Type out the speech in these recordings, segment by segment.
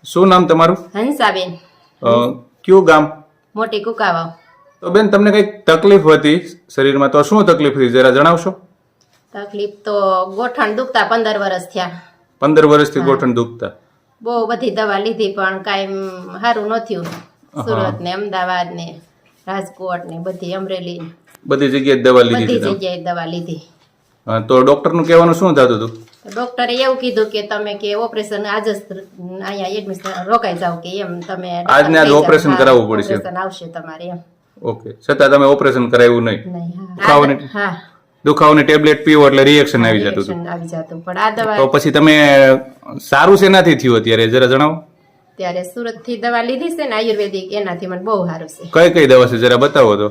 શું નામ તમારું? હંસાબેન, કયું ગામ? મોટી કુકાવાવ. તો બેન તમને કઈક તકલીફ હતી શરીરમાં, તો શું તકલીફ હતી જરા જણાવશો? તકલીફ તો ગોઠણ દુખતા 15 વર્ષ થયા. 15 વર્ષથી ગોઠણ દુખતા. બહુ બધી દવા લીધી પણ કાંઈ સારું ન થયું. સુરત ને અમદાવાદ ને રાજકોટ ને બધી અમરેલી બધી જગ્યાએ દવા લીધી બધી હતી જગ્યાએ દવા લીધી. તો ડોક્ટરનું કહેવાનું શું થતું હતું? ડોક્ટરે એવું કીધું કે તમે કે ઓપરેશન આજ જ અહીંયા એડમિશન રોકાઈ જાવ કે એમ તમે આજને આજ ઓપરેશન કરાવવું પડશે. ઓપરેશન આવશે તમારે એમ. ઓકે, છતાં તમે ઓપરેશન કરાવ્યું નહીં? નહીં. હા, દુખાવાની ટેબ્લેટ પીવો એટલે રિએક્શન આવી જતું હતું. આવી જતું. પણ આ દવા તો પછી તમે સારું શેનાથી થયું અત્યારે જરા જણાવો? ત્યારે સુરત થી દવા લીધી છે ને આયુર્વેદિક, એનાથી મને બહુ સારું છે. કઈ કઈ દવા છે જરા બતાવો તો.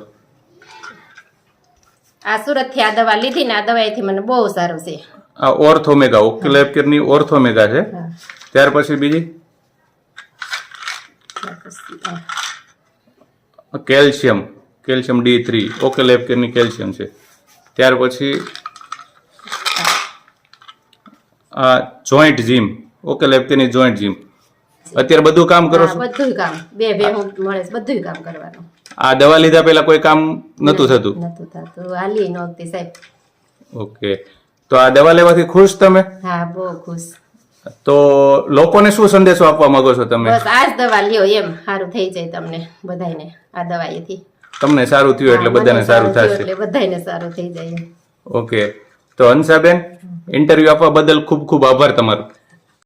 આ સુરત થી આ દવા લીધી ને આ દવાથી મને બહુ સારું છે. આ ઓર્થોમેગા, ઓક્યુલેર ની ઓર્થોમેગા છે. ત્યાર પછી બીજી કેલ્શિયમ D3, ઓક્યુલેર ની કેલ્શિયમ છે. ત્યાર પછી આ જોઈન્ટ જીમ, ઓક્યુલેર ની જોઈન્ટ જીમ. અત્યારે બધું કામ કરો છો? બધું કામ બે મળે બધું કામ કરવાનું. આ દવા લીધા પહેલા કોઈ કામ નતું થતું? નતું થતું, હાલી નહોતી સાહેબ. ઓકે, તો આ દવા લેવાથી ખુશ તમે? હા, બહુ ખુશ. તો લોકોને શું સંદેશો આપવા માંગો છો તમે? બસ આ જ દવા લ્યો, એમ સારું થઈ જાય તમને બધાને. આ દવાથી તમને સારું થયું એટલે બધાને સારું થશે. એટલે બધાને સારું થઈ જાય. ઓકે, તો હંસાબેન, ઇન્ટરવ્યુ આપવા બદલ ખૂબ ખૂબ આભાર તમારો.